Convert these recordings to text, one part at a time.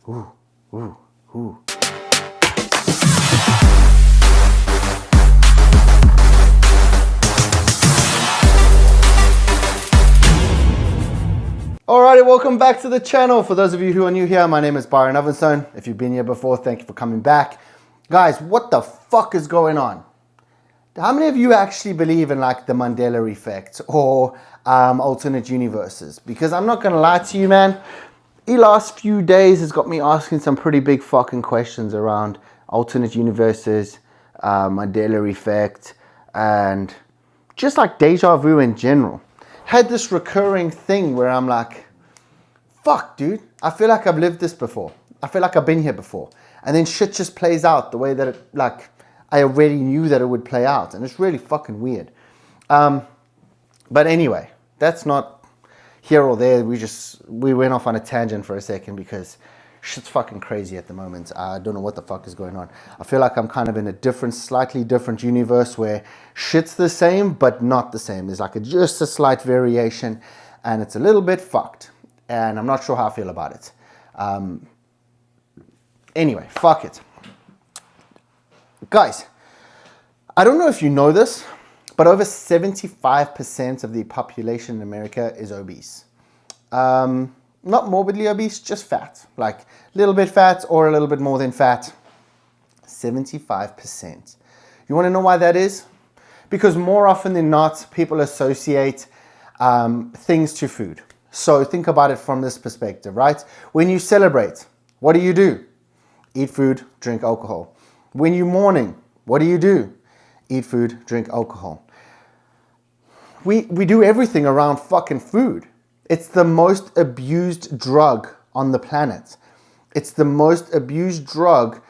Ooh, ooh, ooh. Alrighty, welcome back to the channel. For those of you who are new here, my name is Byron Ovenstone. If you've been here before, thank you for coming back. Guys, what the fuck is going on? How many of you actually believe in like the Mandela effect or alternate universes? Because I'm not gonna lie to you, man. The last few days has got me asking some pretty big fucking questions around alternate universes, Mandela effect, and just like deja vu in general. Had this recurring thing where I'm like, fuck, dude, I feel like I've lived this before. I feel like I've been here before. And then shit just plays out the way that it, like, I already knew that it would play out. And it's really fucking weird. But anyway, that's not here or there. We went off on a tangent for a second because shit's fucking crazy at the moment. I don't know what the fuck is going on. I feel like I'm kind of in a different, slightly different universe where shit's the same, but not the same. There's like just a slight variation and it's a little bit fucked. And I'm not sure how I feel about it. Anyway, fuck it. Guys, I don't know if you know this, but over 75% of the population in America is obese. Not morbidly obese, just fat. Like a little bit fat or a little bit more than fat. 75%. You want to know why that is? Because more often than not, people associate things to food. So think about it from this perspective, right? When you celebrate, what do? Eat food, drink alcohol. When you're mourning, what do? Eat food, drink alcohol. We do everything around fucking food. It's the most abused drug on the planet. It's the most abused drug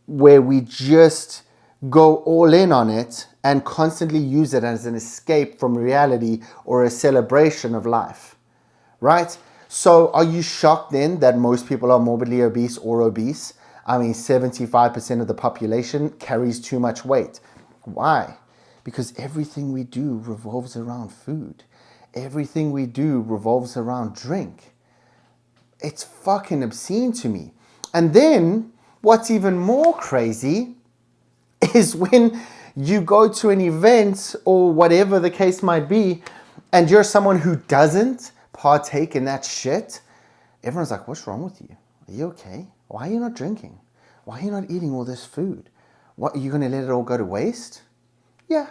where we just go all in on it and constantly use it as an escape from reality or a celebration of life, right? So are you shocked then that most people are morbidly obese or obese? I mean, 75% of the population carries too much weight. Why? Because everything we do revolves around food. Everything we do revolves around drink. It's fucking obscene to me. And then what's even more crazy is when you go to an event or whatever the case might be, and you're someone who doesn't partake in that shit, everyone's like, what's wrong with you? Are you okay? Why are you not drinking? Why are you not eating all this food? What, are you going to let it all go to waste? Yeah,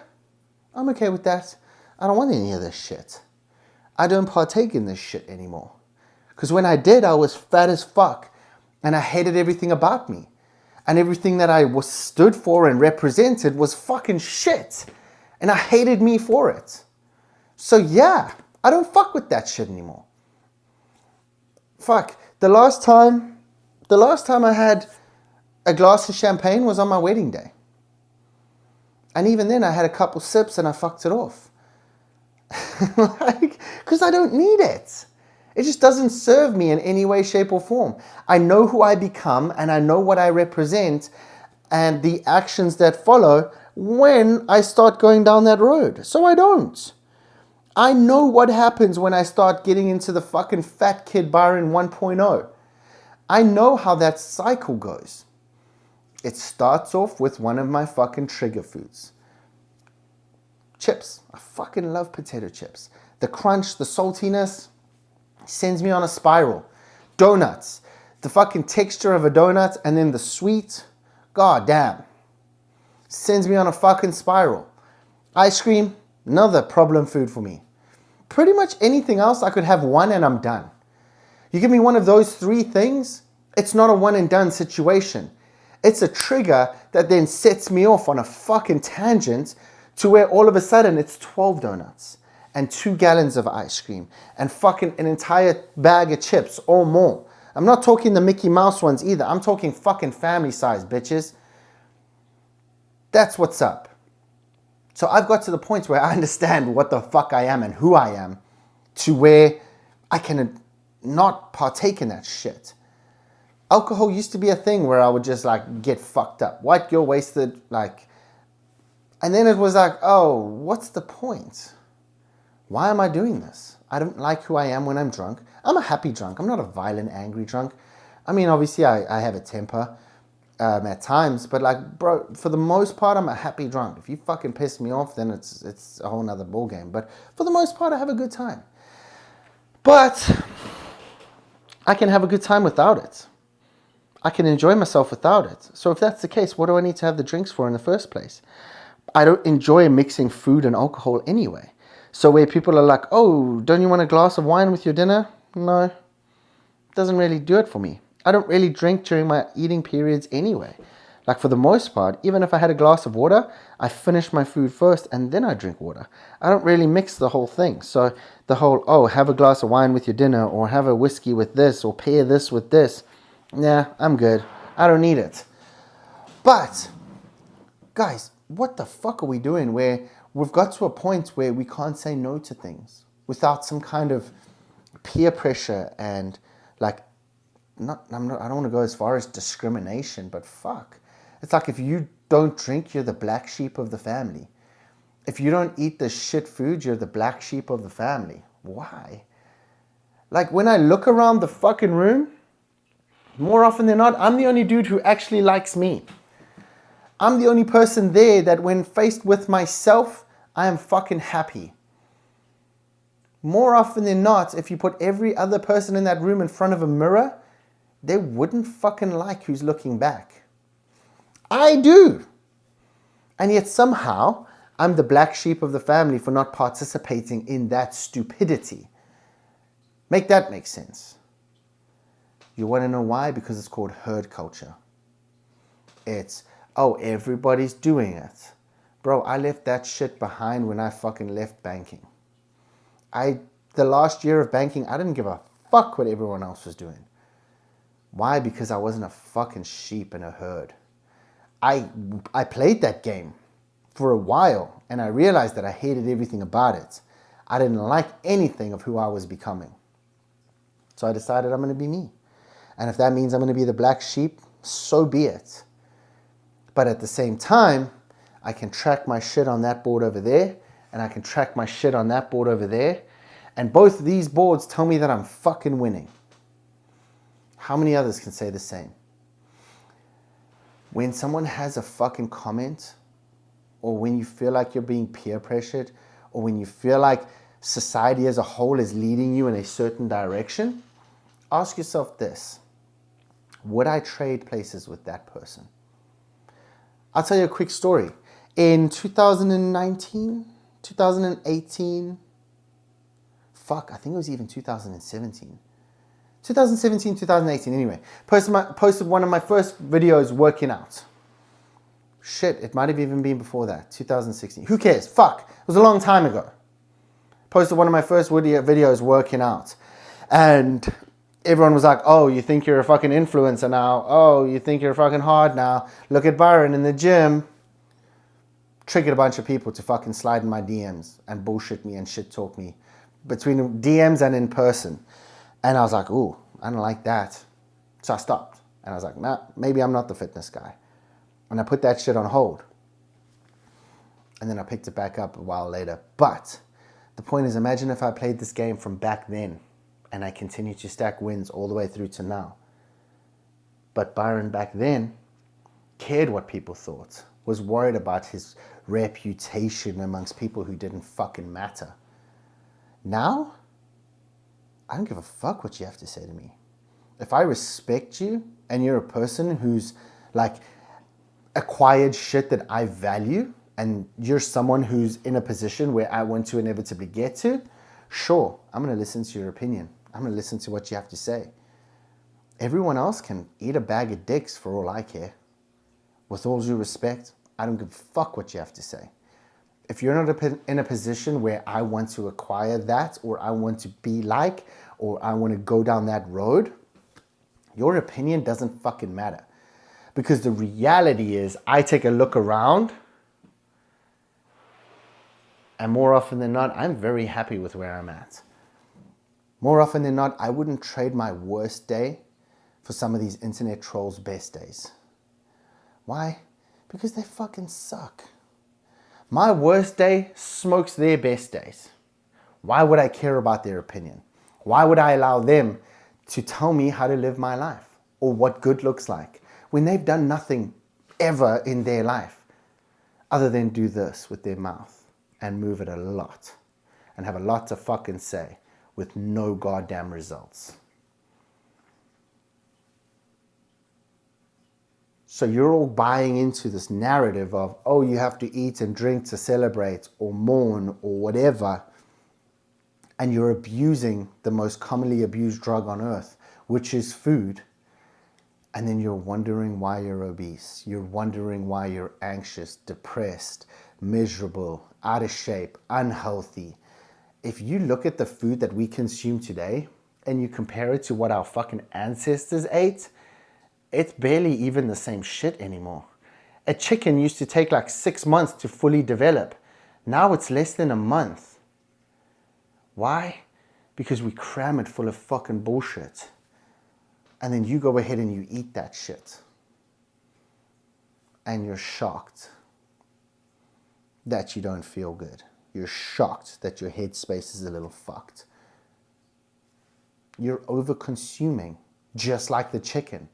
I'm okay with that. I don't want any of this shit. I don't partake in this shit anymore. Because when I did, I was fat as fuck. And I hated everything about me. And everything that I was stood for and represented was fucking shit. And I hated me for it. So yeah, I don't fuck with that shit anymore. Fuck. The last time I had a glass of champagne was on my wedding day. And even then I had a couple sips and I fucked it off. Because I don't need it. It just doesn't serve me in any way, shape or form. I know who I become and I know what I represent and the actions that follow when I start going down that road. So I don't. I know what happens when I start getting into the fucking fat kid Byron 1.0. I know how that cycle goes. It starts off with one of my fucking trigger foods. Chips. I fucking love potato chips. The crunch, the saltiness sends me on a spiral. Donuts. The fucking texture of a donut and then the sweet. God damn. Sends me on a fucking spiral. Ice cream. Another problem food for me. Pretty much anything else, I could have one and I'm done. You give me one of those three things, it's not a one and done situation. It's a trigger that then sets me off on a fucking tangent to where all of a sudden it's 12 donuts and 2 gallons of ice cream and fucking an entire bag of chips or more. I'm not talking the Mickey Mouse ones either. I'm talking fucking family size, bitches. That's what's up. So I've got to the point where I understand what the fuck I am and who I am to where I can not partake in that shit. Alcohol used to be a thing where I would just like get fucked up. White girl wasted, like, and then it was like, oh, what's the point? Why am I doing this? I don't like who I am when I'm drunk. I'm a happy drunk. I'm not a violent, angry drunk. I mean, obviously I have a temper at times, but like, bro, for the most part, I'm a happy drunk. If you fucking piss me off, then it's a whole nother ball game. But for the most part, I have a good time. But I can have a good time without it. I can enjoy myself without it. So if that's the case, what do I need to have the drinks for in the first place? I don't enjoy mixing food and alcohol anyway. So where people are like, oh, don't you want a glass of wine with your dinner? No, it doesn't really do it for me. I don't really drink during my eating periods anyway. Like for the most part, even if I had a glass of water, I finish my food first and then I drink water. I don't really mix the whole thing. So the whole, oh, have a glass of wine with your dinner or have a whiskey with this or pair this with this. Nah, I'm good. I don't need it. But, guys, what the fuck are we doing where we've got to a point where we can't say no to things without some kind of peer pressure and like, I don't want to go as far as discrimination, but fuck. It's like if you don't drink, you're the black sheep of the family. If you don't eat the shit food, you're the black sheep of the family. Why? Like when I look around the fucking room, more often than not, I'm the only dude who actually likes me. I'm the only person there that when faced with myself, I am fucking happy. More often than not, if you put every other person in that room in front of a mirror, they wouldn't fucking like who's looking back. I do. And yet somehow, I'm the black sheep of the family for not participating in that stupidity. Make that make sense. You want to know why? Because it's called herd culture. It's, oh, everybody's doing it. Bro, I left that shit behind when I fucking left banking. The last year of banking, I didn't give a fuck what everyone else was doing. Why? Because I wasn't a fucking sheep in a herd. I played that game for a while and I realized that I hated everything about it. I didn't like anything of who I was becoming. So I decided I'm going to be me. And if that means I'm going to be the black sheep, so be it. But at the same time, I can track my shit on that board over there and I can track my shit on that board over there. And both of these boards tell me that I'm fucking winning. How many others can say the same? When someone has a fucking comment, or when you feel like you're being peer pressured, or when you feel like society as a whole is leading you in a certain direction, ask yourself this: would I trade places with that person? I'll tell you a quick story. In 2019, 2018, I think it was even 2017. 2017, 2018, anyway. Posted one of my first videos working out. Shit, it might have even been before that, 2016. Who cares? Fuck, it was a long time ago. Posted one of my first videos working out. And everyone was like, oh, you think you're a fucking influencer now? Oh, you think you're fucking hard now? Look at Byron in the gym. Triggered a bunch of people to fucking slide in my DMs and bullshit me and shit talk me between DMs and in person. And I was like, ooh, I don't like that. So I stopped. And I was like, nah, maybe I'm not the fitness guy. And I put that shit on hold. And then I picked it back up a while later. But the point is, imagine if I played this game from back then and I continued to stack wins all the way through to now. But Byron back then cared what people thought, was worried about his reputation amongst people who didn't fucking matter. Now, I don't give a fuck what you have to say to me. If I respect you and you're a person who's like acquired shit that I value and you're someone who's in a position where I want to inevitably get to, sure, I'm going to listen to your opinion. I'm going to listen to what you have to say. Everyone else can eat a bag of dicks for all I care. With all due respect, I don't give a fuck what you have to say. If you're not in a position where I want to acquire that, or I want to be like, or I want to go down that road, your opinion doesn't fucking matter. Because the reality is, I take a look around, and more often than not, I'm very happy with where I'm at. More often than not, I wouldn't trade my worst day for some of these internet trolls' best days. Why? Because they fucking suck. My worst day smokes their best days. Why would I care about their opinion? Why would I allow them to tell me how to live my life? or what good looks like when they've done nothing ever in their life other than do this with their mouth and move it a lot and have a lot to fucking say with no goddamn results. So you're all buying into this narrative of, oh, you have to eat and drink to celebrate or mourn or whatever. And you're abusing the most commonly abused drug on earth, which is food. And then you're wondering why you're obese. You're wondering why you're anxious, depressed, miserable, out of shape, unhealthy. If you look at the food that we consume today and you compare it to what our fucking ancestors ate, it's barely even the same shit anymore. A chicken used to take like 6 months to fully develop. Now it's less than a month. Why? Because we cram it full of fucking bullshit. And then you go ahead and you eat that shit. And you're shocked that you don't feel good. You're shocked that your headspace is a little fucked. You're over-consuming, just like the chicken.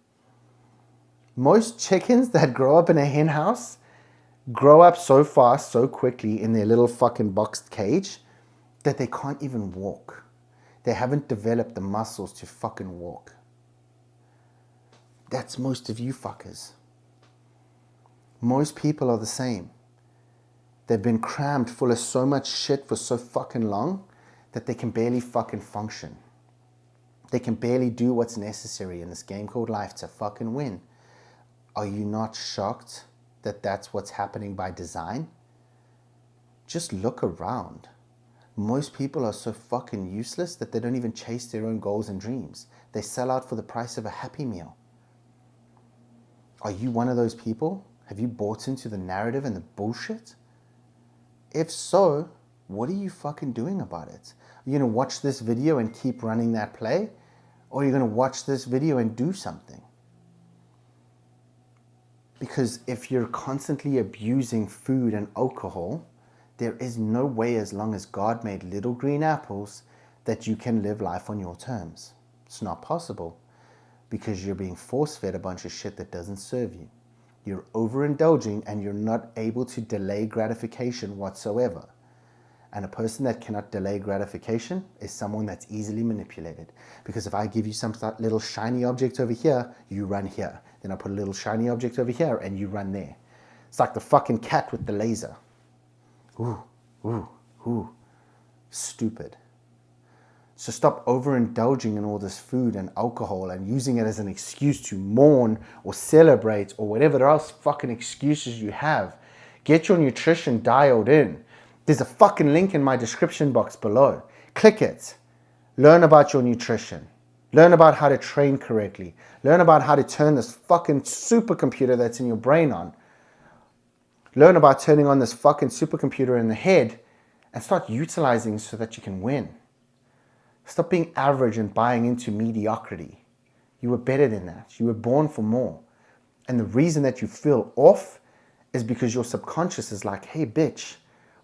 Most chickens that grow up in a hen house grow up so fast, so quickly in their little fucking boxed cage that they can't even walk. They haven't developed the muscles to fucking walk. That's most of you fuckers. Most people are the same. They've been crammed full of so much shit for so fucking long that they can barely fucking function. They can barely do what's necessary in this game called life to fucking win. Are you not shocked that that's what's happening by design? Just look around. Most people are so fucking useless that they don't even chase their own goals and dreams. They sell out for the price of a Happy Meal. Are you one of those people? Have you bought into the narrative and the bullshit? If so, what are you fucking doing about it? Are you going to watch this video and keep running that play? Or are you going to watch this video and do something? Because if you're constantly abusing food and alcohol, there is no way, as long as God made little green apples, that you can live life on your terms. It's not possible, because you're being force-fed a bunch of shit that doesn't serve you. You're overindulging and you're not able to delay gratification whatsoever. And a person that cannot delay gratification is someone that's easily manipulated. Because if I give you some little shiny object over here, you run here. Then I put a little shiny object over here and you run there. It's like the fucking cat with the laser. Ooh, ooh, ooh. Stupid. So stop overindulging in all this food and alcohol and using it as an excuse to mourn or celebrate or whatever else fucking excuses you have. Get your nutrition dialed in. There's a fucking link in my description box below. Click it. Learn about your nutrition. Learn about how to train correctly. Learn about how to turn this fucking supercomputer that's in your brain on. Learn about turning on this fucking supercomputer in the head and start utilizing it so that you can win. Stop being average and buying into mediocrity. You were better than that. You were born for more. And the reason that you feel off is because your subconscious is like, hey, bitch,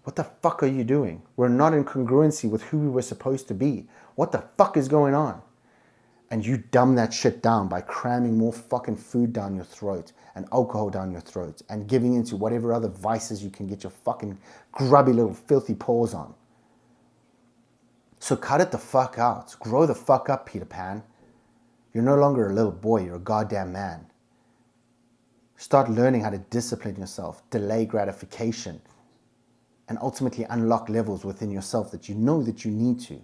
what the fuck are you doing? We're not in congruency with who we were supposed to be. What the fuck is going on? And you dumb that shit down by cramming more fucking food down your throat and alcohol down your throat and giving into whatever other vices you can get your fucking grubby little filthy paws on. So cut it the fuck out. Grow the fuck up, Peter Pan. You're no longer a little boy, you're a goddamn man. Start learning how to discipline yourself, delay gratification, and ultimately unlock levels within yourself that you know that you need to.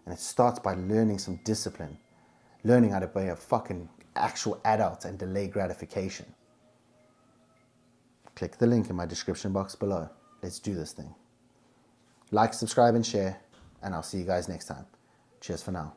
And it starts by learning some discipline. Learning how to be a fucking actual adult and delay gratification. Click the link in my description box below. Let's do this thing. Like, subscribe, and share. And I'll see you guys next time. Cheers for now.